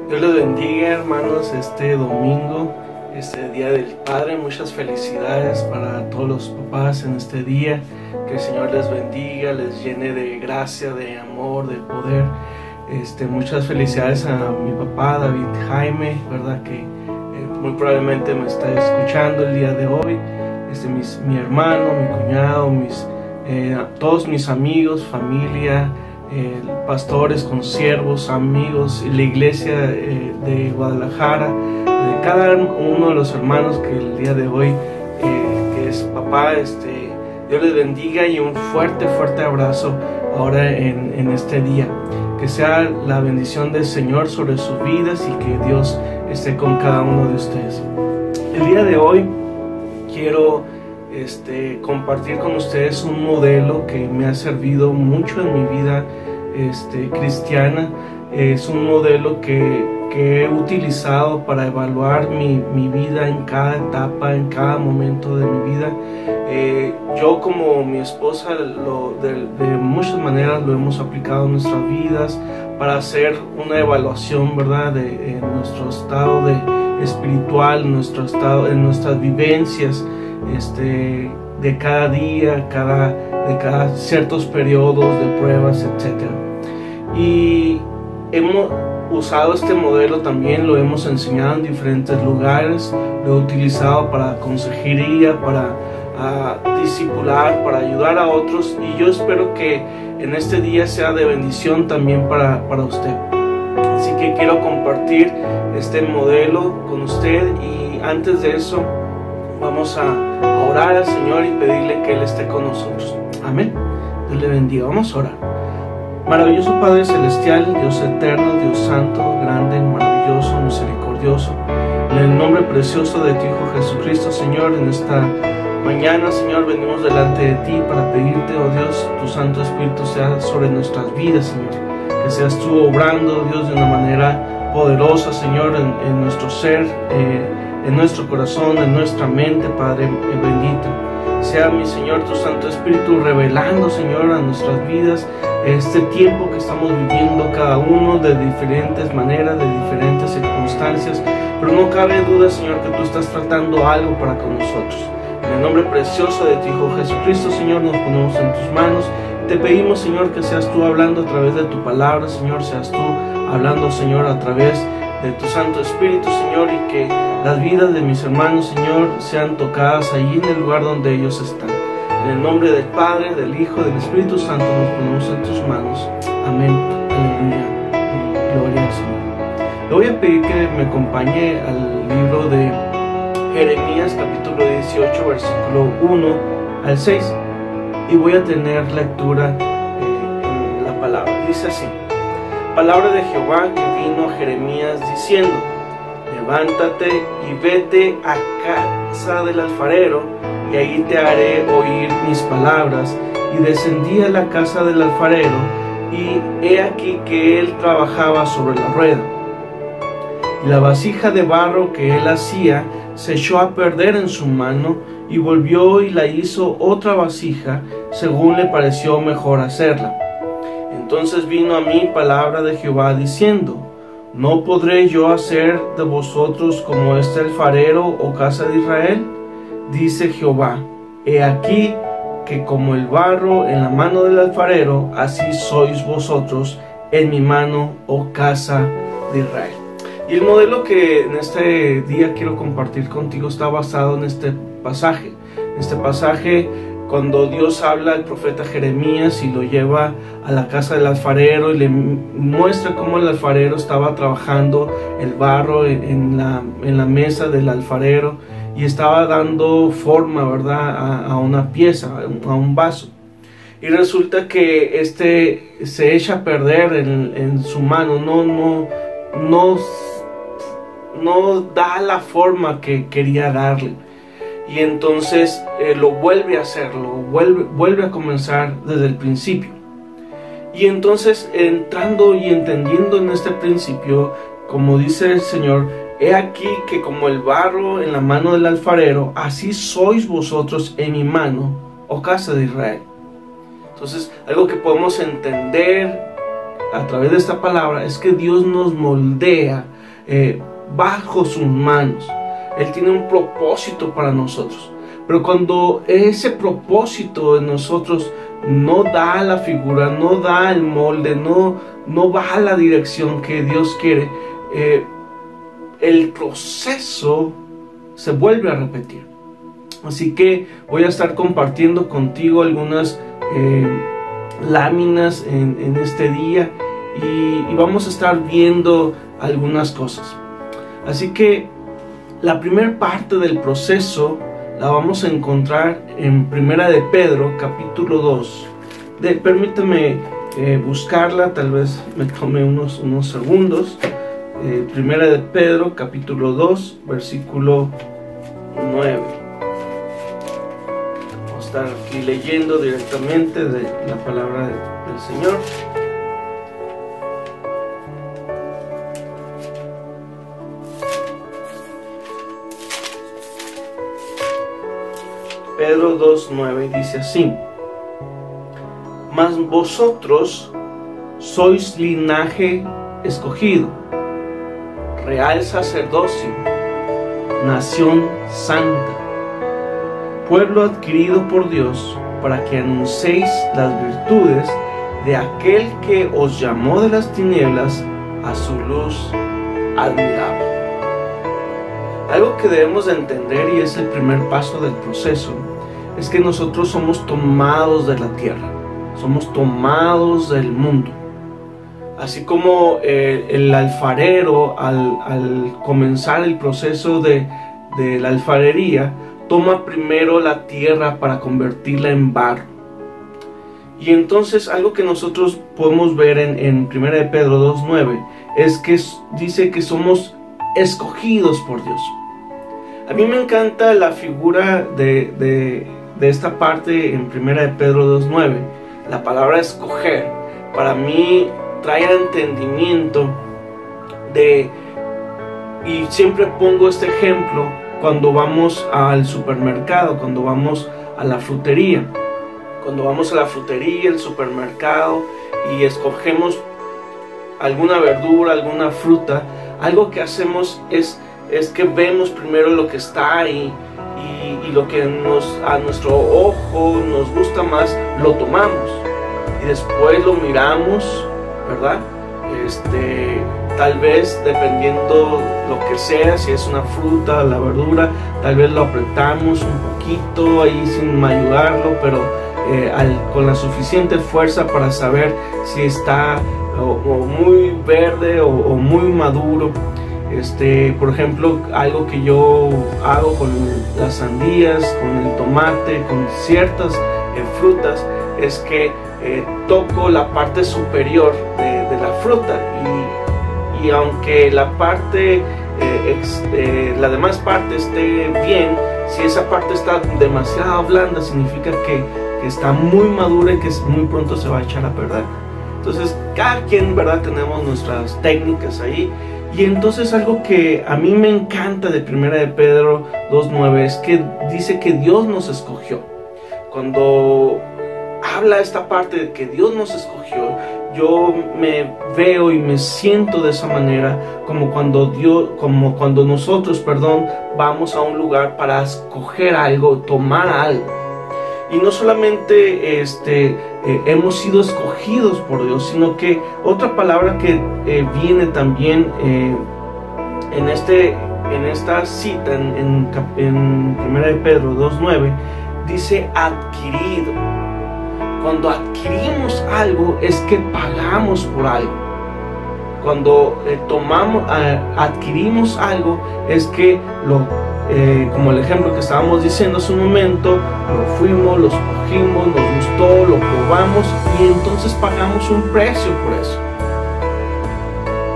Dios les bendiga, hermanos, este domingo, este Día del Padre. Muchas felicidades para todos los papás en este día. Que el Señor les bendiga, les llene de gracia, de amor, de poder. Muchas felicidades a mi papá, David Jaime, ¿verdad? Que muy probablemente me está escuchando el día de hoy. Mi hermano, mi cuñado, todos mis amigos, familia, pastores, consiervos, amigos, la iglesia de Guadalajara, de cada uno de los hermanos que el día de hoy, que es papá, Dios les bendiga y un fuerte abrazo ahora en este día. Que sea la bendición del Señor sobre sus vidas y que Dios esté con cada uno de ustedes. El día de hoy quiero compartir con ustedes un modelo que me ha servido mucho en mi vida cristiana. Es un modelo que he utilizado para evaluar mi vida en cada etapa, en cada momento de mi vida. Yo como mi esposa de muchas maneras lo hemos aplicado en nuestras vidas para hacer una evaluación, ¿verdad? De nuestro estado espiritual, nuestro estado, en nuestras vivencias de cada día, de cada ciertos periodos de pruebas, etc. Y hemos usado este modelo también, lo hemos enseñado en diferentes lugares, lo he utilizado para consejería, para discipular, para ayudar a otros, y yo espero que en este día sea de bendición también para usted. Así que quiero compartir este modelo con usted, y antes de eso vamos a orar al Señor y pedirle que Él esté con nosotros. Amén. Dios le bendiga. Vamos a orar. Maravilloso Padre Celestial, Dios eterno, Dios santo, grande, maravilloso, misericordioso, en el nombre precioso de tu Hijo Jesucristo, Señor, en esta mañana, Señor, venimos delante de ti para pedirte, oh Dios, tu Santo Espíritu sea sobre nuestras vidas, Señor, que seas tú obrando, Dios, de una manera poderosa, Señor, en nuestro ser, en nuestro corazón, en nuestra mente, Padre bendito. Sea, mi Señor, tu Santo Espíritu revelando, Señor, a nuestras vidas este tiempo que estamos viviendo cada uno de diferentes maneras, de diferentes circunstancias, pero no cabe duda, Señor, que tú estás tratando algo para con nosotros. En el nombre precioso de tu Hijo Jesucristo, Señor, nos ponemos en tus manos. Te pedimos, Señor, que seas tú hablando a través de tu palabra, Señor, seas tú hablando, Señor, a través de tu Santo Espíritu, Señor, y que las vidas de mis hermanos, Señor, sean tocadas allí en el lugar donde ellos están. En el nombre del Padre, del Hijo, del Espíritu Santo nos ponemos en tus manos. Amén. Aleluya. Gloria al Señor. Le voy a pedir que me acompañe al libro de Jeremías, capítulo 18, versículo 1 al 6. Y voy a tener lectura en la palabra. Dice así: palabra de Jehová que vino a Jeremías diciendo: levántate y vete a casa del alfarero, y ahí te haré oír mis palabras. Y descendí a la casa del alfarero, y he aquí que él trabajaba sobre la rueda. Y la vasija de barro que él hacía se echó a perder en su mano, y volvió y la hizo otra vasija, según le pareció mejor hacerla. Entonces vino a mí palabra de Jehová diciendo: ¿no podré yo hacer de vosotros como este alfarero, oh casa de Israel? Dice Jehová: he aquí que como el barro en la mano del alfarero, así sois vosotros en mi mano, oh casa de Israel. Y el modelo que en este día quiero compartir contigo está basado en este pasaje. Cuando Dios habla al profeta Jeremías y lo lleva a la casa del alfarero y le muestra cómo el alfarero estaba trabajando el barro en la mesa del alfarero y estaba dando forma, ¿verdad?, a una pieza, a un vaso. Y resulta que se echa a perder en su mano, no da la forma que quería darle. Y entonces lo vuelve a hacer, vuelve a comenzar desde el principio. Y entonces, entrando y entendiendo en este principio, como dice el Señor: he aquí que como el barro en la mano del alfarero, así sois vosotros en mi mano, oh casa de Israel. Entonces, algo que podemos entender a través de esta palabra es que Dios nos moldea bajo sus manos. Él tiene un propósito para nosotros. Pero cuando ese propósito en nosotros no da la figura, no da el molde, no va a la dirección que Dios quiere, el proceso se vuelve a repetir. Así que voy a estar compartiendo contigo algunas láminas en este día y vamos a estar viendo algunas cosas. Así que la primera parte del proceso la vamos a encontrar en Primera de Pedro, capítulo 2. Permítame buscarla, tal vez me tome unos segundos. Primera de Pedro, capítulo 2, versículo 9. Vamos a estar aquí leyendo directamente de la palabra del Señor. Pedro 2:9 dice así: mas vosotros sois linaje escogido, real sacerdocio, nación santa, pueblo adquirido por Dios, para que anunciéis las virtudes de aquel que os llamó de las tinieblas a su luz admirable. Algo que debemos de entender, y es el primer paso del proceso, es que nosotros somos tomados de la tierra, somos tomados del mundo. Así como el alfarero al comenzar el proceso de la alfarería, toma primero la tierra para convertirla en barro. Y entonces algo que nosotros podemos ver en 1 de Pedro 2:9 es que dice que somos escogidos por Dios. A mí me encanta la figura de esta parte en 1 de Pedro 2:9. La palabra escoger para mí trae entendimiento y siempre pongo este ejemplo cuando vamos al supermercado, cuando vamos a la frutería. Cuando vamos a la frutería, el supermercado, y escogemos alguna verdura, alguna fruta, algo que hacemos es que vemos primero lo que está ahí y lo que a nuestro ojo nos gusta más, lo tomamos y después lo miramos, ¿verdad? Tal vez dependiendo lo que sea, si es una fruta, la verdura, tal vez lo apretamos un poquito ahí sin ayudarlo, pero con la suficiente fuerza para saber si está o muy verde o muy maduro. Por ejemplo, algo que yo hago con las sandías, con el tomate, con ciertas frutas, es que toco la parte superior de la fruta y aunque la parte la demás parte esté bien, si esa parte está demasiado blanda, significa que está muy madura y que muy pronto se va a echar a perder. Entonces cada quien, ¿verdad?, tenemos nuestras técnicas ahí. Y entonces algo que a mí me encanta de 1 de Pedro 2:9 es que dice que Dios nos escogió. Cuando habla esta parte de que Dios nos escogió, yo me veo y me siento de esa manera, como cuando nosotros, vamos a un lugar para escoger algo, tomar algo. Y no solamente hemos sido escogidos por Dios, sino que otra palabra que viene también en esta cita en 1 de Pedro 2:9, dice adquirido. Cuando adquirimos algo es que pagamos por algo. Cuando adquirimos algo es que como el ejemplo que estábamos diciendo hace un momento, lo fuimos, lo escogimos, nos gustó, lo probamos y entonces pagamos un precio por eso.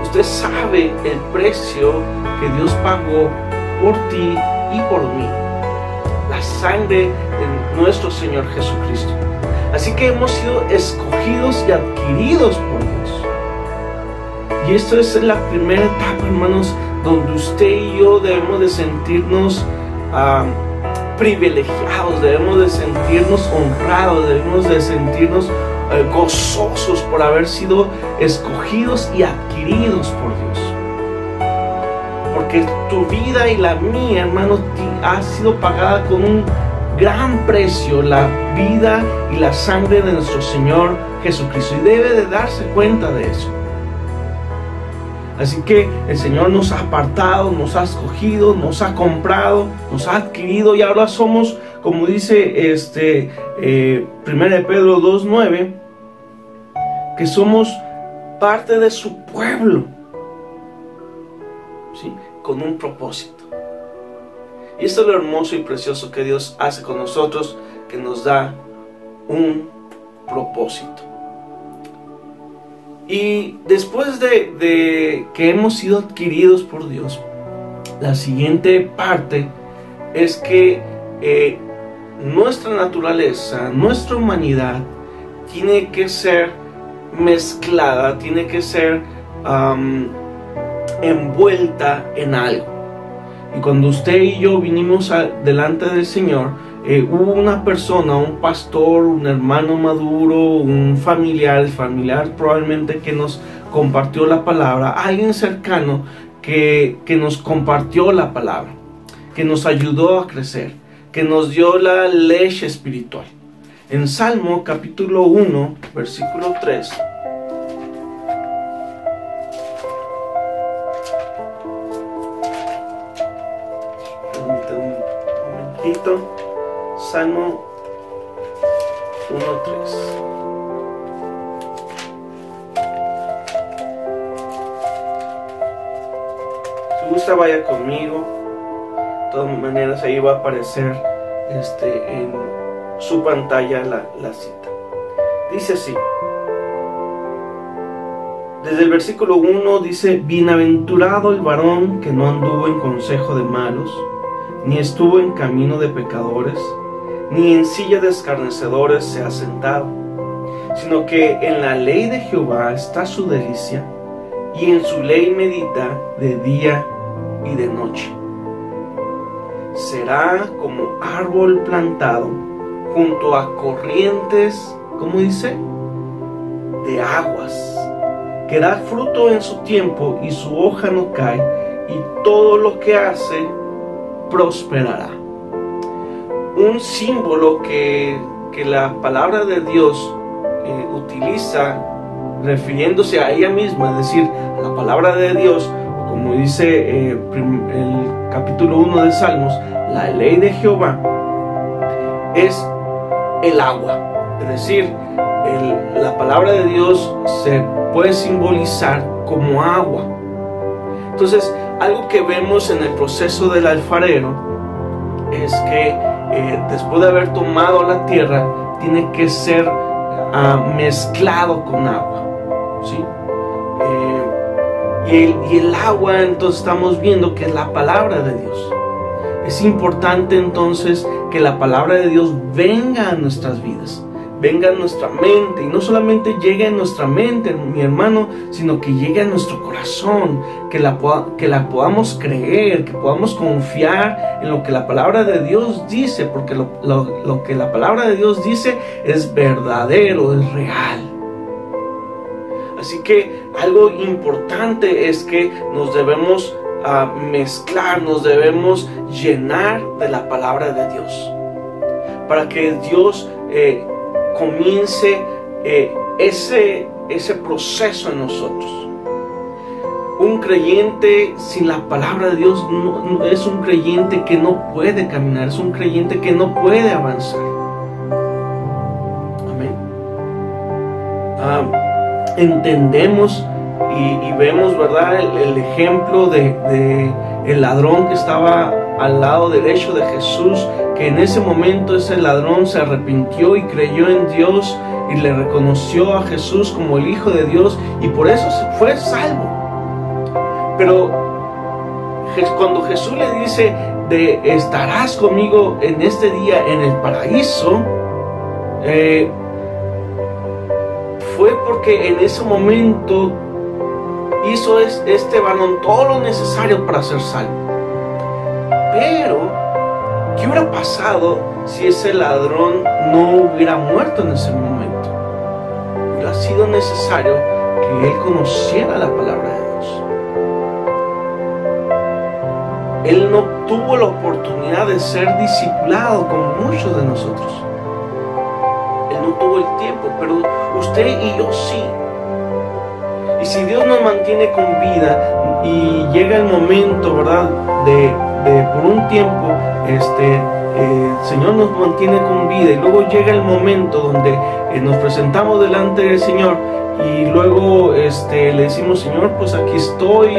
Usted sabe el precio que Dios pagó por ti y por mí, la sangre de nuestro Señor Jesucristo. Así que hemos sido escogidos y adquiridos por Dios. Y esto es la primera etapa, hermanos, donde usted y yo debemos de sentirnos privilegiados, debemos de sentirnos honrados, debemos de sentirnos gozosos por haber sido escogidos y adquiridos por Dios. porque tu vida y la mía, hermano, ha sido pagada con un gran precio, la vida y la sangre de nuestro Señor Jesucristo, y debe de darse cuenta de eso. Así que el Señor nos ha apartado, nos ha escogido, nos ha comprado, nos ha adquirido, y ahora somos, como dice 1 de Pedro 2:9, que somos parte de su pueblo, ¿sí? Con un propósito. Y esto es lo hermoso y precioso que Dios hace con nosotros, que nos da un propósito. Y después de que hemos sido adquiridos por Dios, la siguiente parte es que nuestra naturaleza, nuestra humanidad, tiene que ser mezclada, tiene que ser envuelta en algo. Y cuando usted y yo vinimos delante del Señor, hubo una persona, un pastor, un hermano maduro, un familiar probablemente, que nos compartió la palabra, alguien cercano que nos compartió la palabra, que nos ayudó a crecer, que nos dio la leche espiritual. En Salmo capítulo 1, versículo 3, permítame un momentito. Salmo 1:3. Si gusta, vaya conmigo. De todas maneras, ahí va a aparecer en su pantalla la cita. Dice así. Desde el versículo 1 dice: Bienaventurado el varón que no anduvo en consejo de malos, ni estuvo en camino de pecadores, ni en silla de escarnecedores se ha sentado, sino que en la ley de Jehová está su delicia, y en su ley medita de día y de noche. Será como árbol plantado junto a corrientes, ¿cómo dice? De aguas, que da fruto en su tiempo y su hoja no cae, y todo lo que hace prosperará. Un símbolo que la palabra de Dios utiliza refiriéndose a ella misma, es decir, a la palabra de Dios, como dice el capítulo 1 de Salmos, la ley de Jehová es el agua. Es decir, la palabra de Dios se puede simbolizar como agua. Entonces, algo que vemos en el proceso del alfarero es que después de haber tomado la tierra, tiene que ser mezclado con agua, ¿sí? Y el agua, entonces estamos viendo que es la palabra de Dios. Es importante entonces que la palabra de Dios venga a nuestras vidas, venga a nuestra mente, y no solamente llegue a nuestra mente, mi hermano, sino que llegue a nuestro corazón, que la podamos creer, que podamos confiar en lo que la palabra de Dios dice, porque lo que la palabra de Dios dice es verdadero, es real. Así que algo importante es que nos debemos mezclar, nos debemos llenar de la palabra de Dios, para que Dios comience ese proceso en nosotros. Un creyente sin la palabra de Dios no, es un creyente que no puede caminar, es un creyente que no puede avanzar. Amén. Entendemos y vemos, ¿verdad?, el ejemplo de el ladrón que estaba al lado derecho de Jesús, que en ese momento ese ladrón se arrepintió y creyó en Dios y le reconoció a Jesús como el Hijo de Dios, y por eso fue salvo. Pero cuando Jesús le dice estarás conmigo en este día en el paraíso, fue porque en ese momento hizo este varón todo lo necesario para ser salvo. Pero ¿qué hubiera pasado si ese ladrón no hubiera muerto en ese momento? Hubiera sido necesario que él conociera la palabra de Dios. él no tuvo la oportunidad de ser discipulado como muchos de nosotros. Él no tuvo el tiempo, pero usted y yo sí. Y si Dios nos mantiene con vida y llega el momento, ¿verdad?, de por un tiempo, el Señor nos mantiene con vida, y luego llega el momento donde nos presentamos delante del Señor, y luego le decimos: Señor, pues aquí estoy,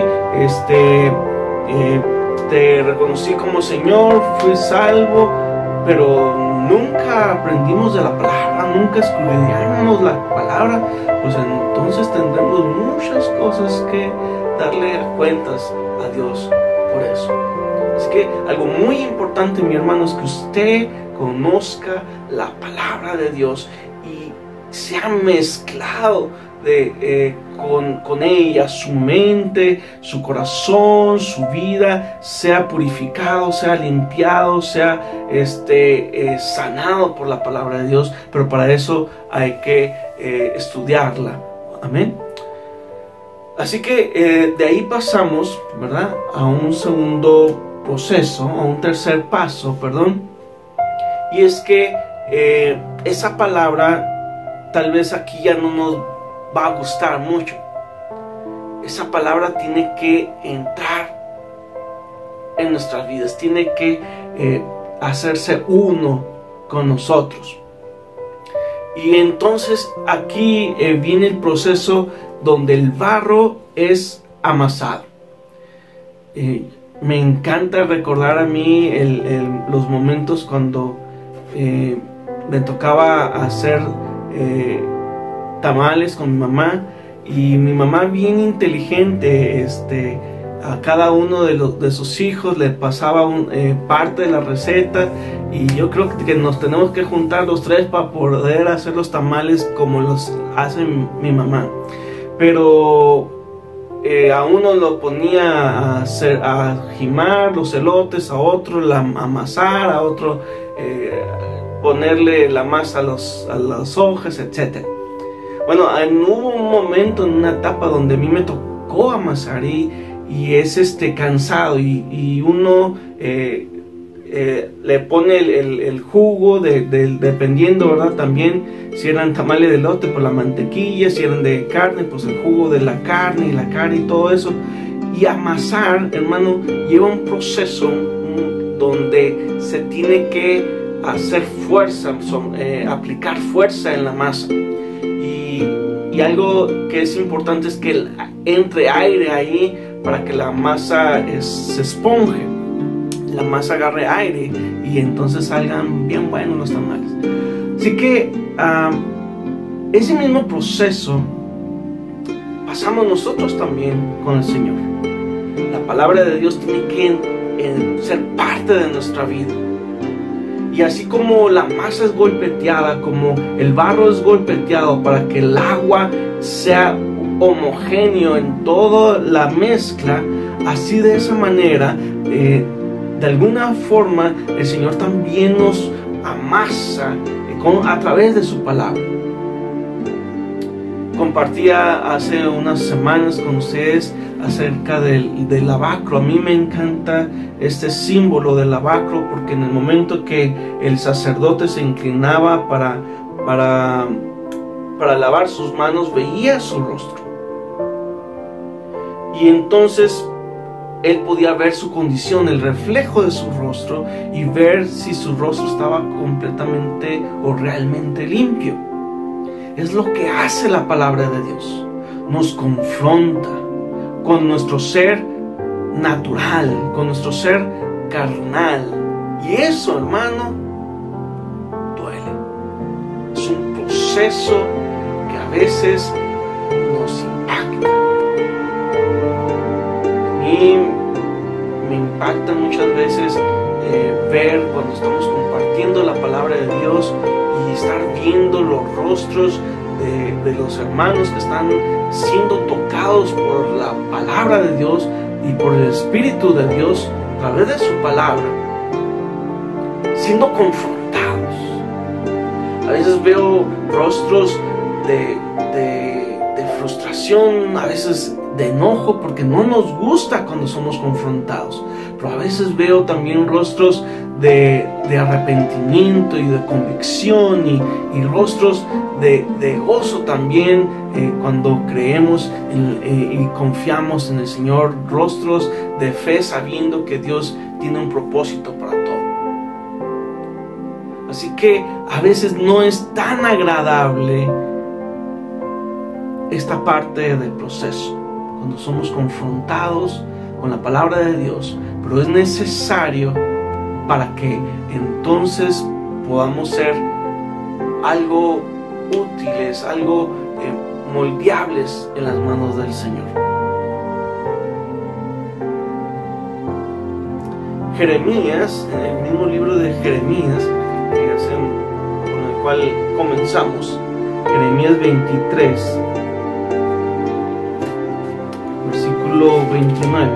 te reconocí como Señor, fui salvo, pero nunca aprendimos de la palabra, nunca escudriñamos la palabra. Pues entonces tendremos muchas cosas que darle cuentas a Dios por eso. Así que algo muy importante, mi hermano, es que usted conozca la palabra de Dios y se ha mezclado con ella, su mente, su corazón, su vida, sea purificado, sea limpiado, sea sanado por la palabra de Dios. Pero para eso hay que estudiarla. Amén. Así que de ahí pasamos, ¿verdad?, a un segundo proceso, a un tercer paso, perdón. Y es que esa palabra tal vez aquí ya no nos va a gustar mucho. Esa palabra tiene que entrar en nuestras vidas, tiene que hacerse uno con nosotros. Y entonces aquí viene el proceso donde el barro es amasado. Me encanta recordar a mí los momentos cuando me tocaba hacer tamales con mi mamá, y mi mamá, bien inteligente, a cada uno de sus hijos le pasaba parte de la receta, y yo creo que nos tenemos que juntar los tres para poder hacer los tamales como los hace mi mamá. Pero a uno lo ponía a jimar los elotes, a otro amasar, a otro ponerle la masa a las hojas, etc. Bueno, hubo un momento en una etapa donde a mí me tocó amasar, y es cansado, y uno le pone el jugo dependiendo, ¿verdad? También si eran tamales de elote, pues la mantequilla; si eran de carne, pues el jugo de la carne y todo eso. Y amasar, hermano, lleva un proceso donde se tiene que hacer fuerza, aplicar fuerza en la masa. Y algo que es importante es que entre aire ahí para que la masa se esponje, la masa agarre aire, y entonces salgan bien buenos los tamales. Así que ese mismo proceso pasamos nosotros también con el Señor. La palabra de Dios tiene que ser parte de nuestra vida. Y así como la masa es golpeteada, como el barro es golpeteado para que el agua sea homogéneo en toda la mezcla, así de esa manera, de alguna forma, el Señor también nos amasa a través de su palabra. Compartía hace unas semanas con ustedes acerca del lavacro. A mí me encanta este símbolo del lavacro, porque en el momento que el sacerdote se inclinaba para lavar sus manos, veía su rostro, y entonces él podía ver su condición, el reflejo de su rostro, y ver si su rostro estaba completamente o realmente limpio. Es lo que hace la palabra de Dios. Nos confronta con nuestro ser natural, con nuestro ser carnal. Y eso, hermano, duele. Es un proceso que a veces nos impacta. A mí me impacta muchas veces ver cuando estamos compartiendo la palabra de Dios y estar viendo los rostros de los hermanos que están siendo tocados por la palabra de Dios y por el Espíritu de Dios a través de su palabra, siendo confrontados. A veces veo rostros de frustración, a veces de enojo porque no nos gusta cuando somos confrontados. Pero a veces veo también rostros de arrepentimiento y de convicción y rostros de gozo también cuando creemos y confiamos en el Señor. Rostros de fe sabiendo que Dios tiene un propósito para todo. Así que a veces no es tan agradable esta parte del proceso, cuando somos confrontados con la palabra de Dios, pero es necesario para que entonces podamos ser algo útiles, algo moldeables en las manos del Señor. Jeremías, en el mismo libro de Jeremías, con el cual comenzamos, Jeremías 23, versículo 29,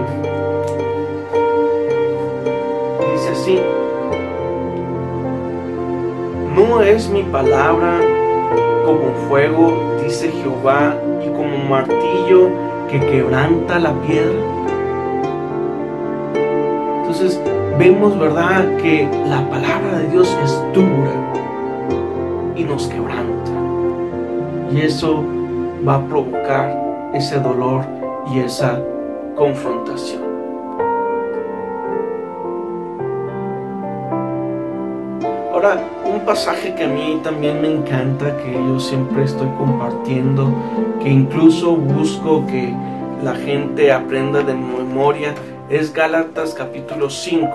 dice así: ¿no es mi palabra como fuego, dice Jehová, y como martillo que quebranta la piedra? Entonces vemos, ¿verdad?, que la palabra de Dios es dura y nos quebranta, y eso va a provocar ese dolor y esa confrontación. Ahora, un pasaje que a mí también me encanta, que yo siempre estoy compartiendo, que incluso busco que la gente aprenda de memoria, es Gálatas capítulo 5,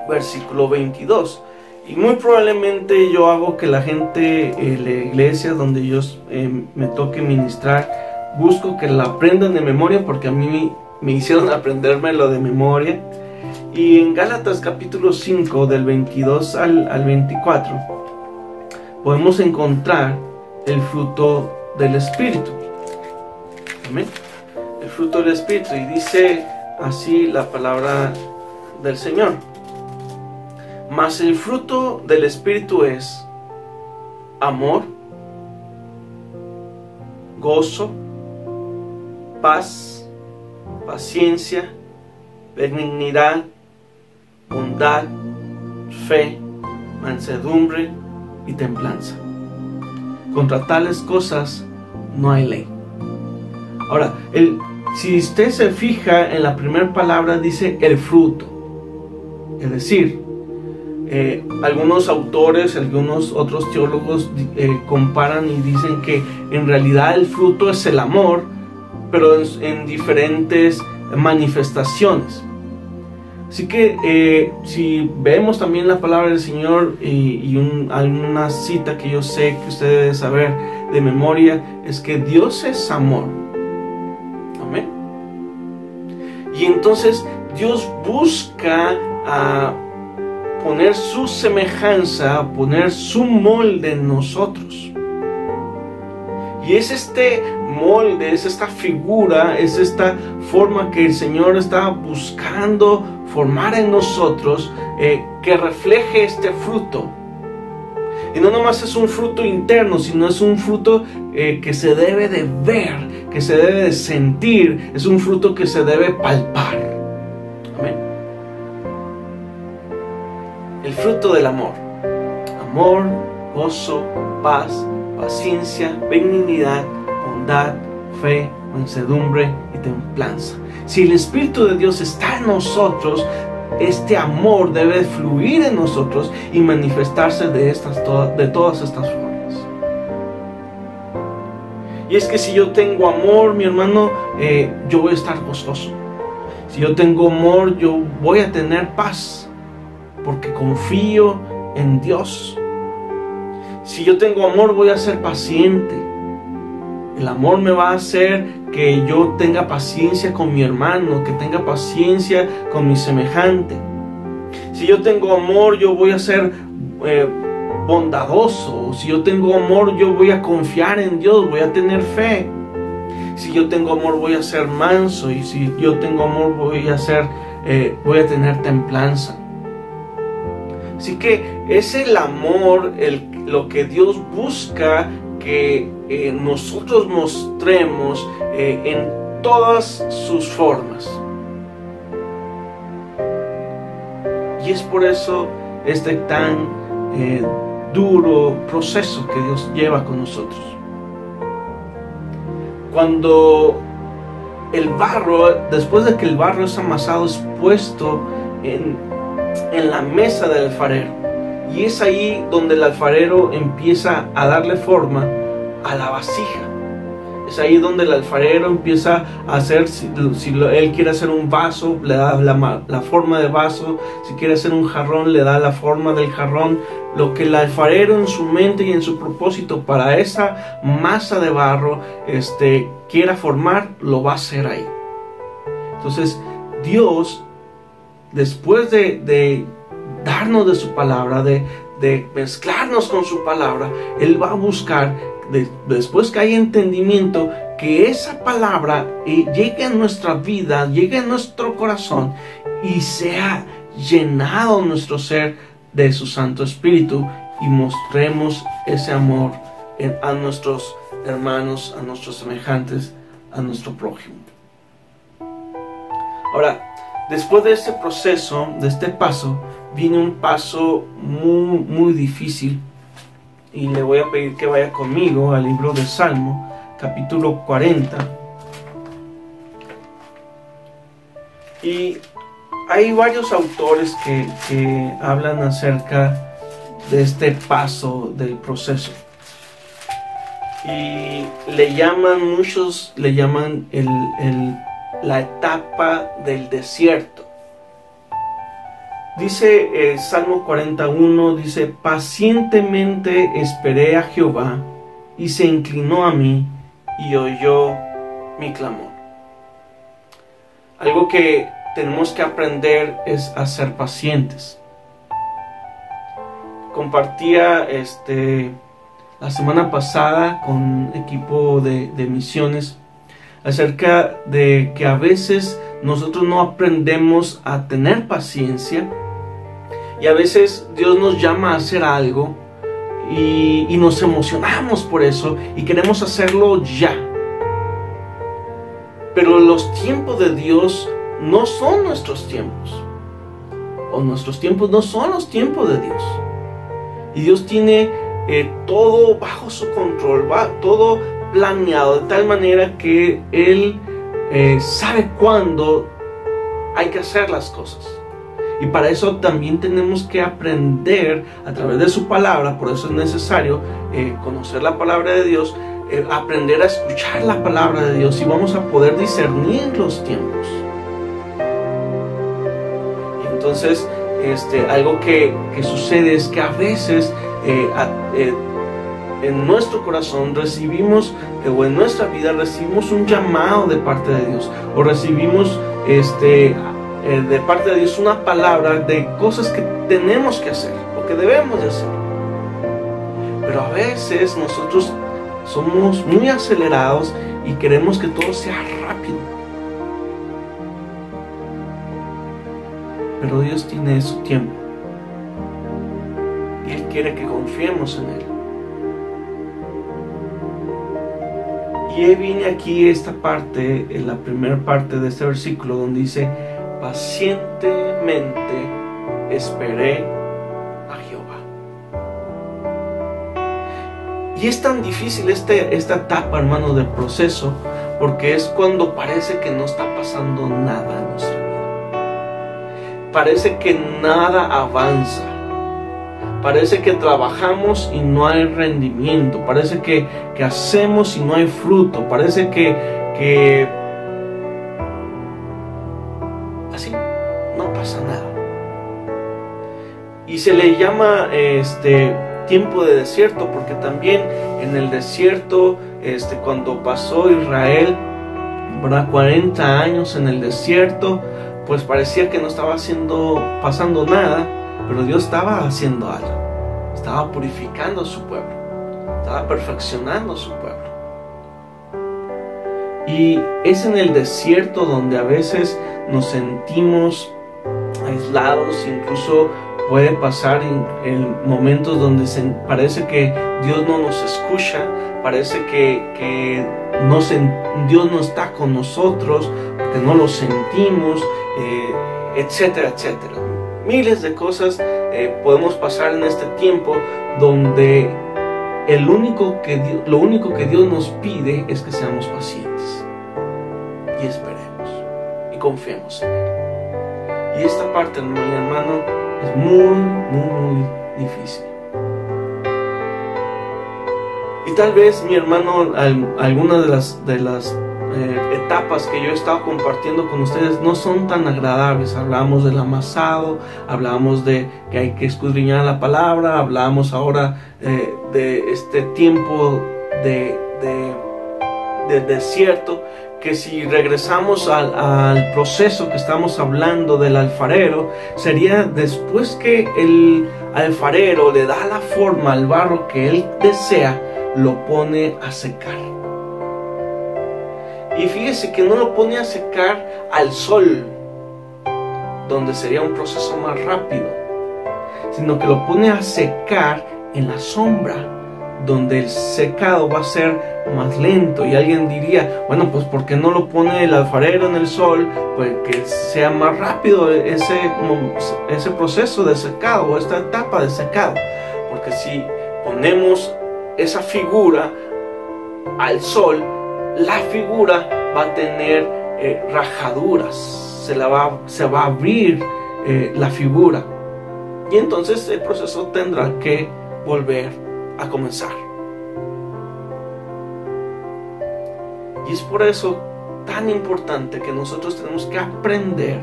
versículo 22. Y muy probablemente yo hago que la gente en la iglesia donde yo me toque ministrar, busco que la aprendan de memoria, porque a mí me hicieron aprendérmelo de memoria. Y en Gálatas capítulo 5, del 22 al 24, podemos encontrar el fruto del Espíritu. Amén. El fruto del Espíritu. Y dice así la palabra del Señor: mas el fruto del Espíritu es amor, gozo, paz, paciencia, benignidad, bondad, fe, mansedumbre y templanza. Contra tales cosas no hay ley. Ahora, si usted se fija en la primera palabra, dice el fruto. Es decir, algunos autores, algunos otros teólogos comparan y dicen que en realidad el fruto es el amor, pero en diferentes manifestaciones. Así que si vemos también la palabra del Señor y alguna cita que yo sé que usted debe saber de memoria, es que Dios es amor. Amén. Y entonces Dios busca poner su semejanza, poner su molde en nosotros. Y es este molde, es esta figura, es esta forma que el Señor está buscando formar en nosotros, que refleje este fruto. Y no nomás es un fruto interno, sino es un fruto que se debe de ver, que se debe de sentir, es un fruto que se debe palpar. Amén. El fruto del amor: amor, gozo, paz, paciencia, benignidad, bondad, fe, mansedumbre y templanza. Si el Espíritu de Dios está en nosotros, este amor debe fluir en nosotros y manifestarse de todas estas formas. Y es que si yo tengo amor, mi hermano, yo voy a estar gozoso. Si yo tengo amor, yo voy a tener paz, porque confío en Dios. Si yo tengo amor, voy a ser paciente. El amor me va a hacer que yo tenga paciencia con mi hermano, que tenga paciencia con mi semejante. Si yo tengo amor, yo voy a ser bondadoso. Si yo tengo amor, yo voy a confiar en Dios, voy a tener fe. Si yo tengo amor, voy a ser manso. Y si yo tengo amor, voy a tener templanza. Así que es el amor lo que Dios busca que nosotros mostremos en todas sus formas. Y es por eso este tan duro proceso que Dios lleva con nosotros. Cuando el barro, después de que el barro es amasado, es puesto en la mesa del alfarero, y es ahí donde el alfarero empieza a darle forma a la vasija. Es ahí donde el alfarero empieza a hacer, si él quiere hacer un vaso, le da la forma de vaso. Si quiere hacer un jarrón, le da la forma del jarrón. Lo que el alfarero en su mente y en su propósito para esa masa de barro quiera formar, lo va a hacer ahí. Entonces Dios, después de darnos de su palabra, de mezclarnos con su palabra, Él va a buscar, después que hay entendimiento, que esa palabra llegue a nuestra vida, llegue a nuestro corazón y sea llenado nuestro ser de su Santo Espíritu, y mostremos ese amor a nuestros hermanos, a nuestros semejantes, a nuestro prójimo. Ahora, después de este proceso, de este paso, viene un paso muy, muy difícil. Y le voy a pedir que vaya conmigo al libro de Salmo, capítulo 40. Y hay varios autores que hablan acerca de este paso del proceso. Y muchos le llaman la etapa del desierto. Dice Salmo 41, dice: pacientemente esperé a Jehová, y se inclinó a mí, y oyó mi clamor. Algo que tenemos que aprender es a ser pacientes. Compartía la semana pasada con equipo de misiones acerca de que a veces nosotros no aprendemos a tener paciencia. Y a veces Dios nos llama a hacer algo y nos emocionamos por eso y queremos hacerlo ya. Pero los tiempos de Dios no son nuestros tiempos. O nuestros tiempos no son los tiempos de Dios. Y Dios tiene todo bajo su control, todo planeado de tal manera que Él sabe cuándo hay que hacer las cosas. Y para eso también tenemos que aprender a través de su palabra. Por eso es necesario conocer la palabra de Dios, aprender a escuchar la palabra de Dios, y vamos a poder discernir los tiempos. Entonces, algo que sucede es que a veces en nuestro corazón recibimos, o en nuestra vida recibimos un llamado de parte de Dios, o recibimos de parte de Dios una palabra de cosas que tenemos que hacer o que debemos de hacer. Pero a veces nosotros somos muy acelerados y queremos que todo sea rápido. Pero Dios tiene su tiempo y Él quiere que confiemos en Él. Y ahí viene aquí esta parte, en la primera parte de este versículo, donde dice: pacientemente esperé a Jehová. Y es tan difícil esta etapa, hermanos, del proceso, porque es cuando parece que no está pasando nada en nuestra vida. Parece que nada avanza. Parece que trabajamos y no hay rendimiento. Parece que hacemos y no hay fruto. Parece que así no pasa nada. Y se le llama tiempo de desierto, porque también en el desierto, cuando pasó Israel, ¿verdad?, 40 años en el desierto, pues parecía que no estaba pasando nada, pero Dios estaba haciendo algo. Estaba purificando a su pueblo, estaba perfeccionando a su pueblo. Y es en el desierto donde a veces nos sentimos aislados, incluso puede pasar en momentos donde parece que Dios no nos escucha, parece que Dios no está con nosotros, porque no lo sentimos, etcétera, etcétera. Miles de cosas podemos pasar en este tiempo donde lo único que Dios nos pide es que seamos pacientes y esperemos y confiemos en Él. Y esta parte, mi hermano, es muy difícil. Y tal vez, mi hermano, algunas de las etapas que yo he estado compartiendo con ustedes no son tan agradables. Hablábamos del amasado, hablábamos de que hay que escudriñar la palabra, hablábamos ahora de este tiempo de desierto, que si regresamos al proceso que estamos hablando del alfarero, sería después que el alfarero le da la forma al barro que él desea, lo pone a secar. Y fíjese que no lo pone a secar al sol, donde sería un proceso más rápido, sino que lo pone a secar en la sombra, donde el secado va a ser más lento. Y alguien diría, bueno, pues ¿por qué no lo pone el alfarero en el sol? Pues que sea más rápido ese proceso de secado, o esta etapa de secado. Porque si ponemos esa figura al sol, la figura va a tener rajaduras, se va a abrir la figura, y entonces el proceso tendrá que volver a comenzar. Y es por eso tan importante que nosotros tenemos que aprender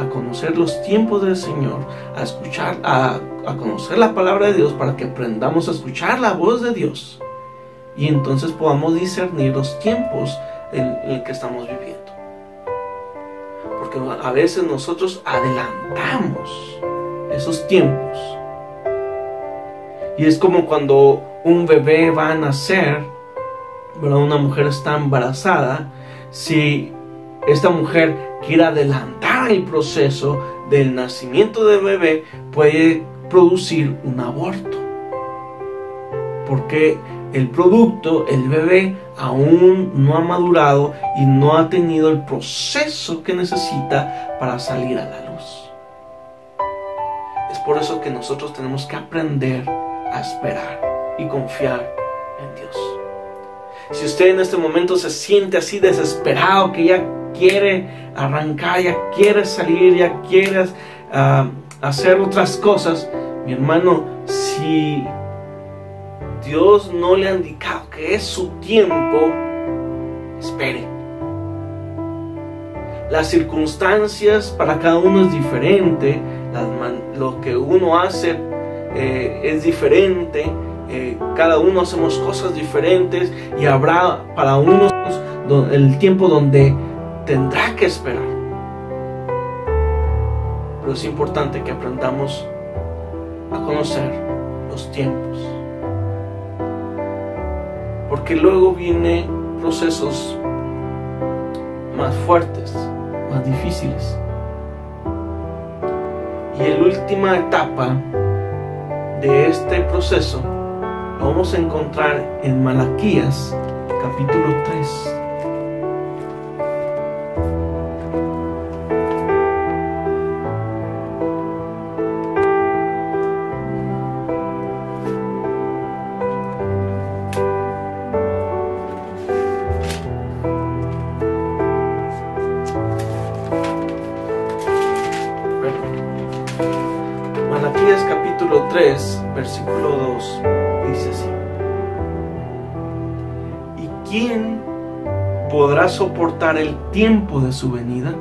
a conocer los tiempos del Señor, a escuchar, a conocer la palabra de Dios, para que aprendamos a escuchar la voz de Dios, y entonces podamos discernir los tiempos en el que estamos viviendo. Porque a veces nosotros adelantamos esos tiempos. Y es como cuando un bebé va a nacer, ¿verdad? Una mujer está embarazada. Si esta mujer quiere adelantar el proceso del nacimiento del bebé, puede producir un aborto. Porque el producto, el bebé, aún no ha madurado y no ha tenido el proceso que necesita para salir a la luz. Es por eso que nosotros tenemos que aprender a esperar y confiar en Dios. Si usted en este momento se siente así desesperado, que ya quiere arrancar, ya quiere salir, ya quiere hacer otras cosas, mi hermano, si Dios no le ha indicado que es su tiempo, espere. Las circunstancias para cada uno es diferente, lo que uno hace es diferente, cada uno hacemos cosas diferentes, y habrá para unos el tiempo donde tendrá que esperar. Pero es importante que aprendamos a conocer los tiempos, porque luego vienen procesos más fuertes, más difíciles. Y la última etapa de este proceso lo vamos a encontrar en Malaquías capítulo 3. Malaquías capítulo 3, versículo 2, dice así: ¿Y quién podrá soportar el tiempo de su venida?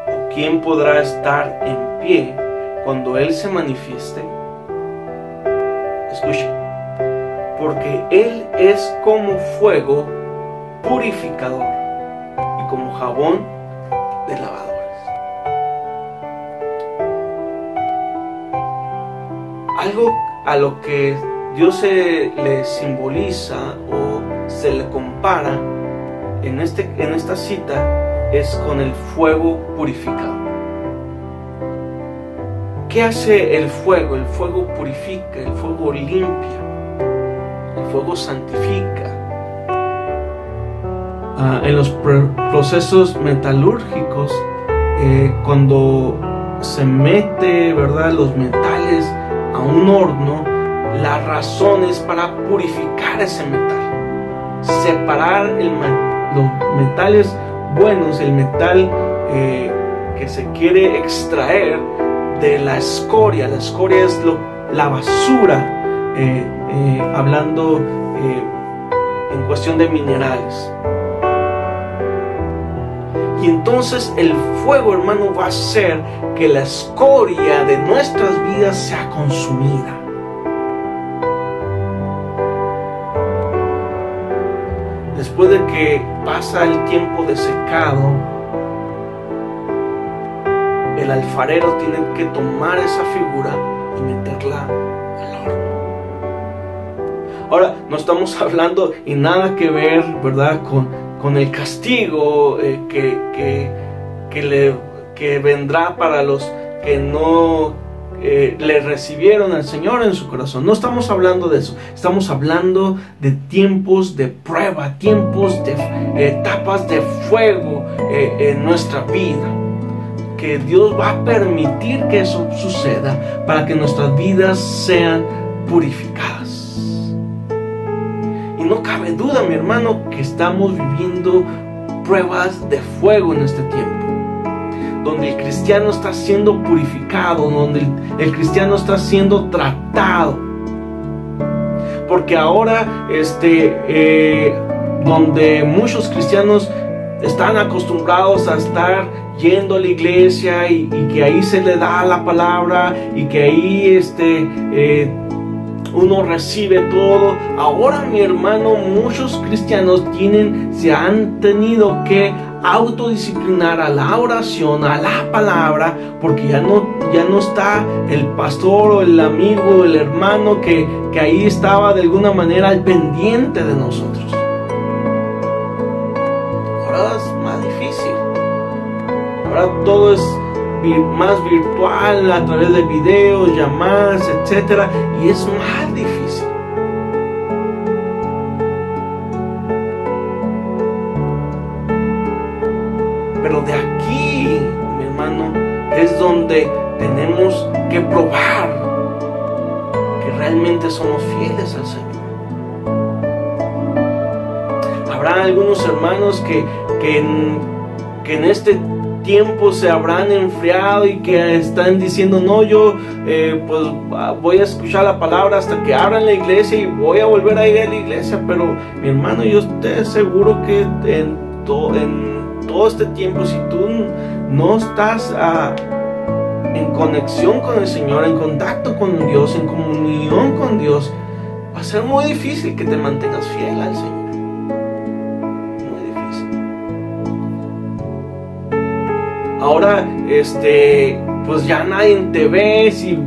¿O quién podrá estar en pie cuando Él se manifieste? Escuche, porque Él es como fuego purificador y como jabón de lavadores. Algo a lo que Dios se le simboliza o se le compara en esta cita es con el fuego purificador. ¿qué hace el fuego? El fuego purifica, el fuego limpia, el fuego santifica. En los procesos metalúrgicos, cuando se mete, ¿verdad?, los metales a un horno, la razón es para purificar ese metal, separar los metales buenos, el metal que se quiere extraer de la escoria. La escoria es la basura, hablando en cuestión de minerales. Y entonces el fuego, hermano, va a hacer que la escoria de nuestras vidas sea consumida. Después de que pasa el tiempo de secado, el alfarero tiene que tomar esa figura y meterla al horno. Ahora, no estamos hablando y nada que ver, ¿verdad?, con el castigo que vendrá para los que no le recibieron al Señor en su corazón. No estamos hablando de eso. Estamos hablando de tiempos de prueba, tiempos de etapas de fuego en nuestra vida, que Dios va a permitir que eso suceda para que nuestras vidas sean purificadas. No cabe duda, mi hermano, que estamos viviendo pruebas de fuego en este tiempo, donde el cristiano está siendo purificado, donde el cristiano está siendo tratado. Porque ahora, donde muchos cristianos están acostumbrados a estar yendo a la iglesia y que ahí se le da la palabra y que ahí uno recibe todo. Ahora, mi hermano, muchos cristianos se han tenido que autodisciplinar a la oración, a la palabra, porque ya no está el pastor o el amigo o el hermano que ahí estaba de alguna manera al pendiente de nosotros. Ahora es más difícil. Ahora todo es más virtual, a través de videos, llamadas, etcétera, y es más difícil. Pero de aquí, mi hermano, es donde tenemos que probar que realmente somos fieles al Señor. Habrá algunos hermanos que en este tiempo se habrán enfriado y que están diciendo: no, yo pues voy a escuchar la palabra hasta que abran la iglesia y voy a volver a ir a la iglesia. Pero, mi hermano, yo estoy seguro que en todo este tiempo, si tú no estás en conexión con el Señor, en contacto con Dios, en comunión con Dios, va a ser muy difícil que te mantengas fiel al Señor. Ahora, pues ya nadie te ve, si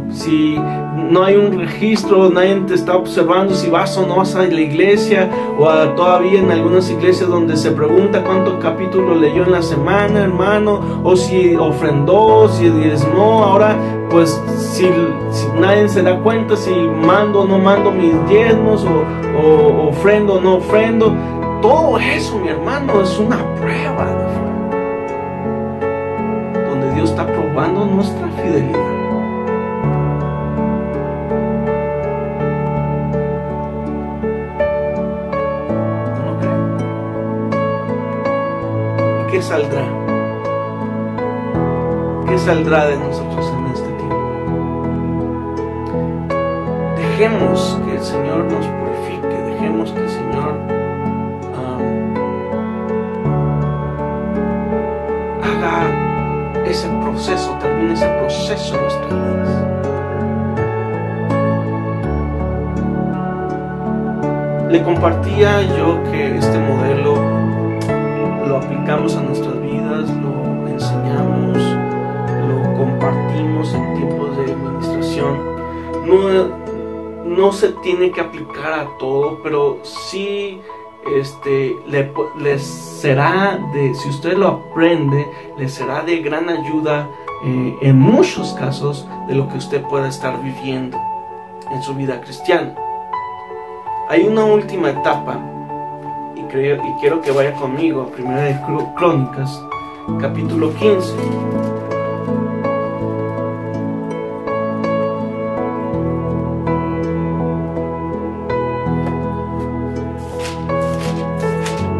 no hay un registro, nadie te está observando si vas o no vas a la iglesia, o todavía en algunas iglesias donde se pregunta cuántos capítulos leyó en la semana, hermano, o si ofrendó, si diezmó. Ahora, pues si nadie se da cuenta si mando o no mando mis diezmos, o ofrendo o no ofrendo. Todo eso, mi hermano, es una prueba de fuego. Dios está probando nuestra fidelidad. ¿No lo creen? ¿Y qué saldrá? ¿Qué saldrá de nosotros en este tiempo? Dejemos que el Señor nos purifique, dejemos que el Señor haga ese proceso, termine ese proceso en nuestras vidas. Le compartía yo que este modelo lo aplicamos a nuestras vidas, lo enseñamos, lo compartimos en tiempos de administración. No se tiene que aplicar a todo, pero sí les será si usted lo aprende, les será de gran ayuda en muchos casos de lo que usted pueda estar viviendo en su vida cristiana. Hay una última etapa y quiero que vaya conmigo a Primera de Crónicas, capítulo 15.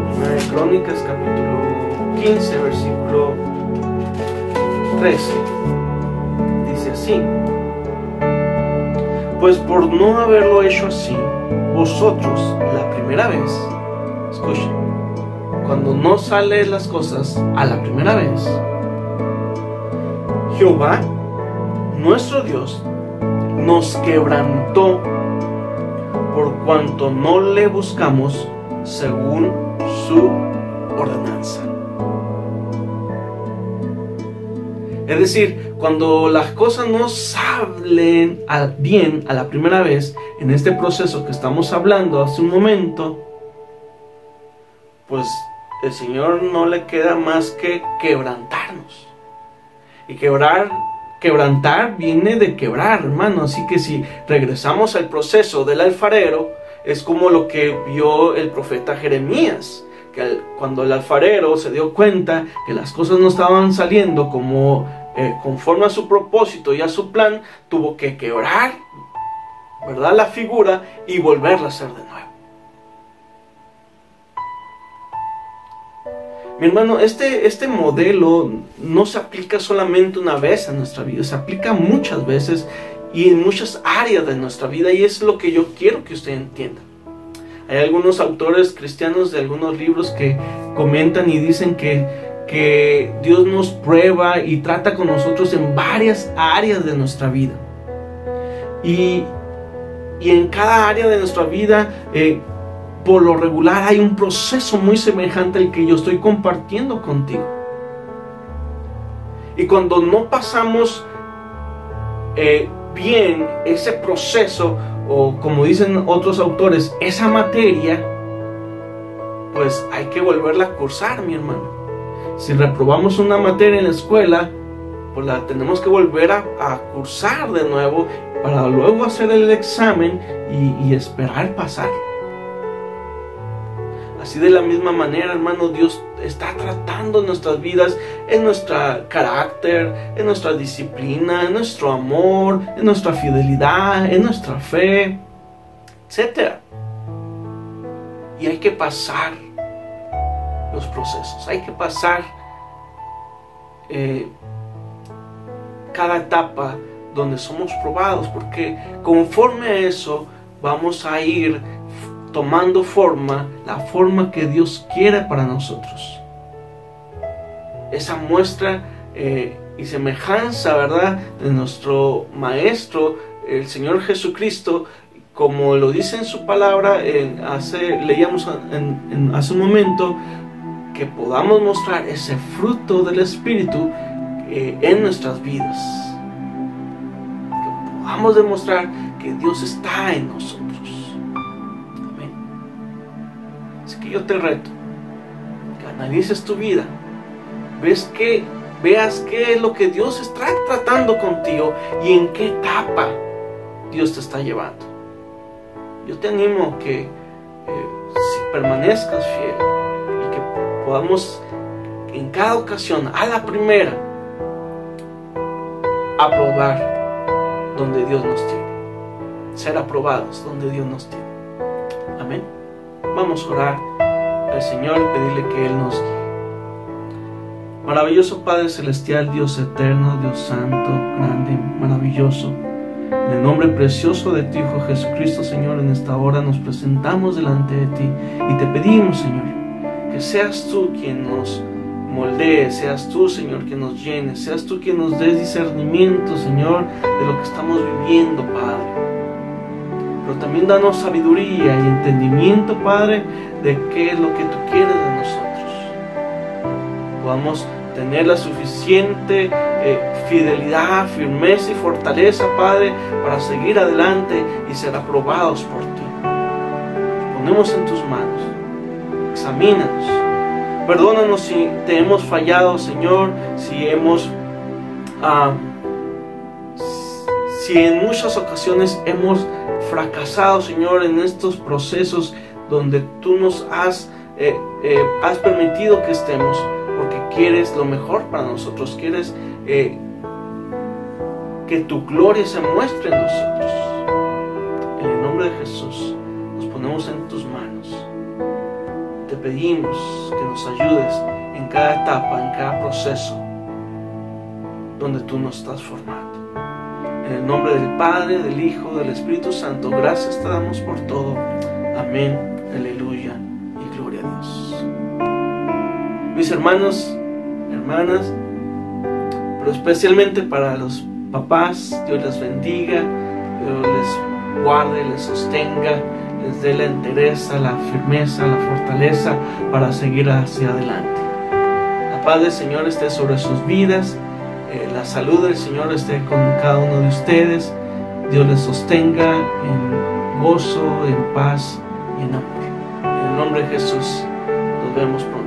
Primera de Crónicas, capítulo 15, versículo 13. Dice así: pues por no haberlo hecho así, vosotros la primera vez, escuchen, cuando no salen las cosas a la primera vez, Jehová, nuestro Dios, nos quebrantó por cuanto no le buscamos según su ordenanza. Es decir, cuando las cosas no salen bien a la primera vez, en este proceso que estamos hablando hace un momento, pues el Señor no le queda más que quebrantarnos. Y quebrantar viene de quebrar, hermano. Así que si regresamos al proceso del alfarero, es como lo que vio el profeta Jeremías, que cuando el alfarero se dio cuenta que las cosas no estaban saliendo como conforme a su propósito y a su plan, tuvo que quebrar, ¿verdad?, la figura y volverla a hacer de nuevo. Mi hermano, este modelo no se aplica solamente una vez en nuestra vida, se aplica muchas veces y en muchas áreas de nuestra vida, y es lo que yo quiero que usted entienda. Hay algunos autores cristianos de algunos libros que comentan y dicen que Dios nos prueba y trata con nosotros en varias áreas de nuestra vida. Y en cada área de nuestra vida, por lo regular, hay un proceso muy semejante al que yo estoy compartiendo contigo. Y cuando no pasamos bien ese proceso, o como dicen otros autores, esa materia, pues hay que volverla a cursar, mi hermano. Si reprobamos una materia en la escuela, pues la tenemos que volver a cursar de nuevo para luego hacer el examen y esperar pasar. Así de la misma manera, hermano, Dios está tratando nuestras vidas, en nuestro carácter, en nuestra disciplina, en nuestro amor, en nuestra fidelidad, en nuestra fe, etc. Y hay que pasar los procesos, hay que pasar cada etapa donde somos probados, porque conforme a eso vamos a ir tomando forma, la forma que Dios quiere para nosotros. Esa muestra y semejanza, ¿verdad?, de nuestro Maestro, el Señor Jesucristo, como lo dice en su palabra, leíamos hace un momento, que podamos mostrar ese fruto del Espíritu en nuestras vidas. Que podamos demostrar que Dios está en nosotros. Amén. Así que yo te reto que analices tu vida, veas qué es lo que Dios está tratando contigo y en qué etapa Dios te está llevando. Yo te animo que si permanezcas fiel y que podamos en cada ocasión, a la primera, aprobar donde Dios nos tiene, ser aprobados donde Dios nos tiene. Amén. Vamos a orar al Señor y pedirle que Él nos guíe. Maravilloso Padre Celestial, Dios eterno, Dios santo, grande, maravilloso, en el nombre precioso de tu Hijo Jesucristo, Señor, en esta hora nos presentamos delante de ti y te pedimos, Señor, que seas tú quien nos moldee, seas tú, Señor, quien nos llene, seas tú quien nos des discernimiento, Señor, de lo que estamos viviendo, Padre. Pero también danos sabiduría y entendimiento, Padre, de qué es lo que tú quieres de nosotros. Podamos tener la suficiente fidelidad, firmeza y fortaleza, Padre, para seguir adelante y ser aprobados por ti. Nos ponemos en tus manos. Examínanos. Perdónanos si te hemos fallado, Señor, si hemos Si en muchas ocasiones hemos fracasado, Señor, en estos procesos donde tú nos has permitido que estemos, porque quieres lo mejor para nosotros, quieres que tu gloria se muestre en nosotros. En el nombre de Jesús nos ponemos en tus manos. Te pedimos que nos ayudes en cada etapa, en cada proceso donde tú nos estás formando. En el nombre del Padre, del Hijo, del Espíritu Santo, gracias te damos por todo. Amén, aleluya y gloria a Dios. Mis hermanos, hermanas, pero especialmente para los papás, Dios les bendiga, Dios les guarde, les sostenga, les dé la entereza, la firmeza, la fortaleza para seguir hacia adelante. La paz del Señor esté sobre sus vidas, la salud del Señor esté con cada uno de ustedes. Dios les sostenga en gozo, en paz y en amor. En el nombre de Jesús, nos vemos pronto.